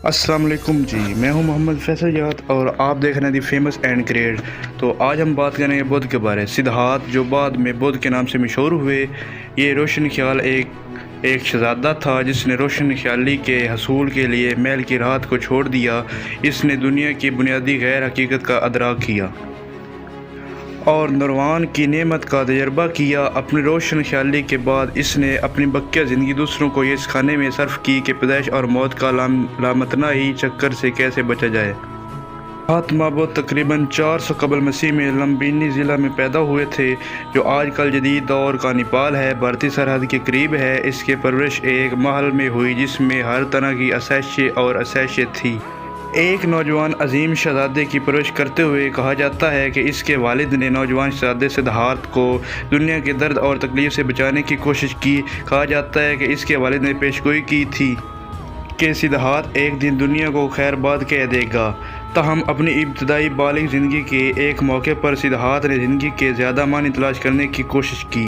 السلام علیکم جی، میں ہوں محمد فیصل یاد اور آپ دیکھ رہے ہیں دی فیمس اینڈ کریڈ۔ تو آج ہم بات کریں گے بدھ کے بارے۔ سدھارتھ جو بعد میں بدھ کے نام سے مشہور ہوئے، یہ روشن خیال ایک شہزادہ تھا جس نے روشن خیالی کے حصول کے لیے محل کی راحت کو چھوڑ دیا۔ اس نے دنیا کی بنیادی غیر حقیقت کا ادراک کیا اور نروان کی نعمت کا تجربہ کیا۔ اپنی روشن خیالی کے بعد اس نے اپنی بقیہ زندگی دوسروں کو یہ سکھانے میں صرف کی کہ پیدائش اور موت کا لامتناہی چکر سے کیسے بچا جائے۔ مہاتما بدھ تقریباً 400 قبل مسیح میں لمبینی ضلع میں پیدا ہوئے تھے، جو آج کل جدید دور کا نیپال ہے، بھارتی سرحد کے قریب ہے۔ اس کی پرورش ایک محل میں ہوئی جس میں ہر طرح کی آسائشیں اور آسائشیں تھی۔ ایک نوجوان عظیم شہزادے کی پرورش کرتے ہوئے کہا جاتا ہے کہ اس کے والد نے نوجوان شہزادے سدھارتھ کو دنیا کے درد اور تکلیف سے بچانے کی کوشش کی۔ کہا جاتا ہے کہ اس کے والد نے پیشگوئی کی تھی کہ سدھارتھ ایک دن دنیا کو خیر باد کہہ دے گا۔ تاہم اپنی ابتدائی بالغ زندگی کے ایک موقع پر سدھارتھ نے زندگی کے زیادہ معنی تلاش کرنے کی کوشش کی۔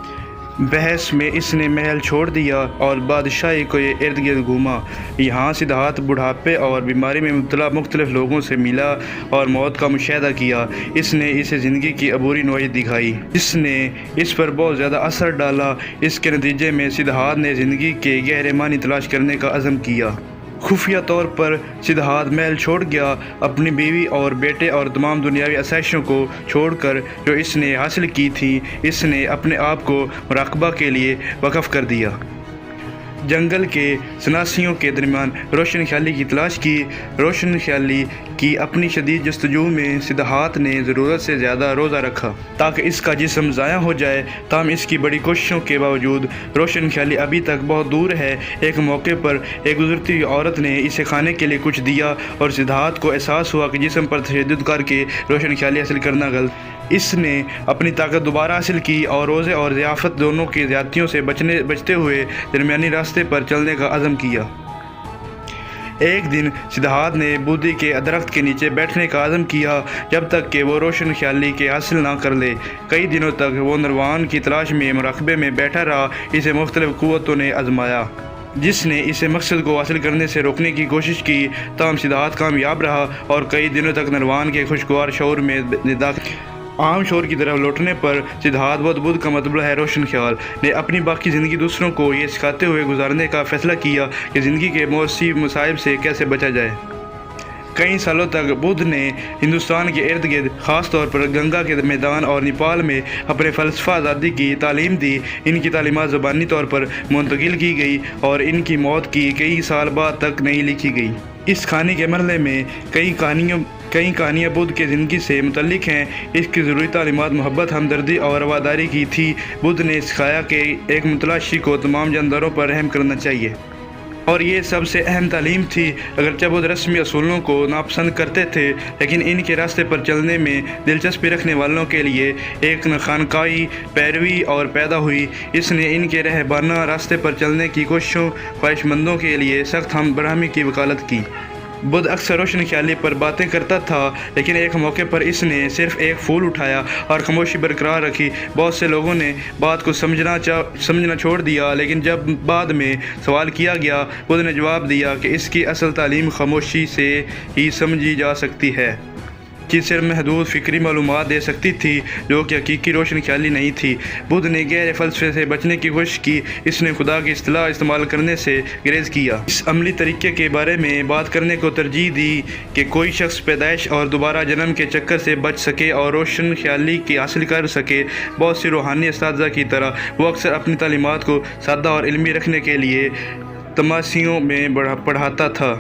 بحث میں اس نے محل چھوڑ دیا اور بادشاہی کو ارد گرد گھوما۔ یہاں سدھارتھ بڑھاپے اور بیماری میں مبتلا مختلف لوگوں سے ملا اور موت کا مشاہدہ کیا۔ اس نے اسے زندگی کی عبوری نوعیت دکھائی جس نے اس پر بہت زیادہ اثر ڈالا۔ اس کے نتیجے میں سدھارتھ نے زندگی کے گہرے معنی تلاش کرنے کا عزم کیا۔ خفیہ طور پر سدھارتھ محل چھوڑ گیا، اپنی بیوی اور بیٹے اور تمام دنیاوی آسائشوں کو چھوڑ کر جو اس نے حاصل کی تھی۔ اس نے اپنے آپ کو مراقبہ کے لیے وقف کر دیا۔ جنگل کے سناسیوں کے درمیان روشن خیالی کی تلاش کی۔ روشن خیالی کی اپنی شدید جستجو میں سدھارتھ نے ضرورت سے زیادہ روزہ رکھا تاکہ اس کا جسم ضائع ہو جائے۔ تاہم اس کی بڑی کوششوں کے باوجود روشن خیالی ابھی تک بہت دور ہے۔ ایک موقع پر ایک گزرتی ہوئی عورت نے اسے کھانے کے لیے کچھ دیا اور سدھارتھ کو احساس ہوا کہ جسم پر تشدد کر کے روشن خیالی حاصل کرنا غلط۔ اس نے اپنی طاقت دوبارہ حاصل کی اور روزے اور ضیافت دونوں کی زیادتیوں سے بچتے ہوئے درمیانی راستے پر چلنے کا عزم کیا۔ ایک دن سدھارتھ نے بودھی کے درخت کے نیچے بیٹھنے کا عزم کیا جب تک کہ وہ روشن خیالی کے حاصل نہ کر لے۔ کئی دنوں تک وہ نروان کی تلاش میں مراقبے میں بیٹھا رہا۔ اسے مختلف قوتوں نے آزمایا جس نے اسے مقصد کو حاصل کرنے سے روکنے کی کوشش کی، تاہم سدھارتھ کامیاب رہا اور کئی دنوں تک نروان کے خوشگوار شعور میں عام شعور کی طرف لوٹنے پر سدھارتھ بدھ کا مطلب ہے روشن خیال نے اپنی باقی زندگی دوسروں کو یہ سکھاتے ہوئے گزارنے کا فیصلہ کیا کہ زندگی کے موثر مصائب سے کیسے بچا جائے۔ کئی سالوں تک بدھ نے ہندوستان کے ارد گرد، خاص طور پر گنگا کے میدان اور نیپال میں اپنے فلسفہ آزادی کی تعلیم دی۔ ان کی تعلیمات زبانی طور پر منتقل کی گئی اور ان کی موت کی کئی سال بعد تک نہیں لکھی گئی۔ اس کہانی کے مرحلے میں کئی کہانیاں بدھ کی زندگی سے متعلق ہیں۔ اس کی ضروری تعلیمات محبت، ہمدردی اور رواداری کی تھی۔ بدھ نے سکھایا کہ ایک متلاشی کو تمام جانداروں پر رحم کرنا چاہیے اور یہ سب سے اہم تعلیم تھی۔ اگرچہ بدھ رسمی اصولوں کو ناپسند کرتے تھے، لیکن ان کے راستے پر چلنے میں دلچسپی رکھنے والوں کے لیے ایک خانقاہی پیروی اور پیدا ہوئی۔ اس نے ان کے رہبانہ راستے پر چلنے کی کوششوں خواہش مندوں کے لیے سخت ہم براہمی کی وکالت کی۔ بدھ اکثر روشن خیالی پر باتیں کرتا تھا، لیکن ایک موقع پر اس نے صرف ایک پھول اٹھایا اور خاموشی برقرار رکھی۔ بہت سے لوگوں نے بات کو سمجھنا چھوڑ دیا، لیکن جب بعد میں سوال کیا گیا، بدھ نے جواب دیا کہ اس کی اصل تعلیم خاموشی سے ہی سمجھی جا سکتی ہے، کہ صرف محدود فکری معلومات دے سکتی تھی جو کہ حقیقی روشن خیالی نہیں تھی۔ بدھ نے گہرے فلسفے سے بچنے کی کوشش کی۔ اس نے خدا کی اصطلاح استعمال کرنے سے گریز کیا، اس عملی طریقے کے بارے میں بات کرنے کو ترجیح دی کہ کوئی شخص پیدائش اور دوبارہ جنم کے چکر سے بچ سکے اور روشن خیالی کی حاصل کر سکے۔ بہت سی روحانی اساتذہ کی طرح وہ اکثر اپنی تعلیمات کو سادہ اور علمی رکھنے کے لیے تماسیوں میں پڑھاتا تھا۔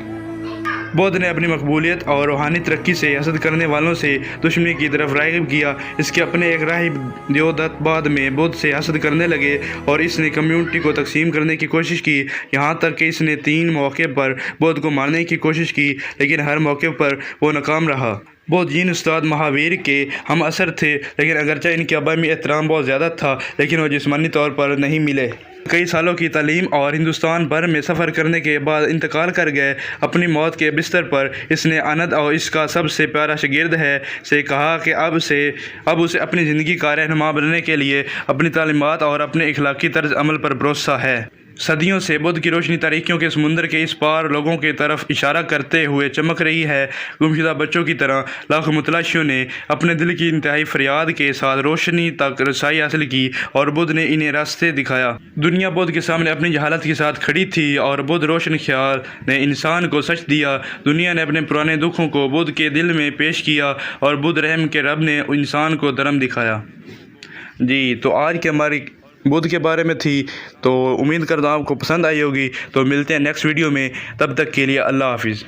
بدھ نے اپنی مقبولیت اور روحانی ترقی سے حسد کرنے والوں سے دشمنی کی طرف راغب کیا۔ اس کے اپنے ایک راہب دیودت بعد میں بدھ سے حسد کرنے لگے اور اس نے کمیونٹی کو تقسیم کرنے کی کوشش کی، یہاں تک کہ اس نے 3 مواقع پر بدھ کو مارنے کی کوشش کی، لیکن ہر موقع پر وہ ناکام رہا۔ بدھ جین استاد مہاویر کے ہم اثر تھے، لیکن اگرچہ ان کی عوامی احترام بہت زیادہ تھا، لیکن وہ جسمانی طور پر نہیں ملے۔ کئی سالوں کی تعلیم اور ہندوستان بھر میں سفر کرنے کے بعد انتقال کر گئے۔ اپنی موت کے بستر پر اس نے آنند اور اس کا سب سے پیارا شاگرد ہے سے کہا کہ اب اسے اپنی زندگی کا رہنما بننے کے لیے اپنی تعلیمات اور اپنے اخلاقی طرز عمل پر بھروسہ ہے۔ صدیوں سے بدھ کی روشنی تاریکیوں کے سمندر کے اس پار لوگوں کی طرف اشارہ کرتے ہوئے چمک رہی ہے۔ گمشدہ بچوں کی طرح لاکھوں متلاشیوں نے اپنے دل کی انتہائی فریاد کے ساتھ روشنی تک رسائی حاصل کی اور بدھ نے انہیں راستے دکھایا۔ دنیا بدھ کے سامنے اپنی جہالت کے ساتھ کھڑی تھی اور بدھ روشن خیال نے انسان کو سچ دیا۔ دنیا نے اپنے پرانے دکھوں کو بدھ کے دل میں پیش کیا اور بدھ رحم کے رب نے انسان کو دھرم دکھایا۔ جی تو آج کے ہماری بدھ کے بارے میں تھی، تو امید کرتا ہوں آپ کو پسند آئی ہوگی۔ تو ملتے ہیں نیکسٹ ویڈیو میں، تب تک کے لیے اللہ حافظ۔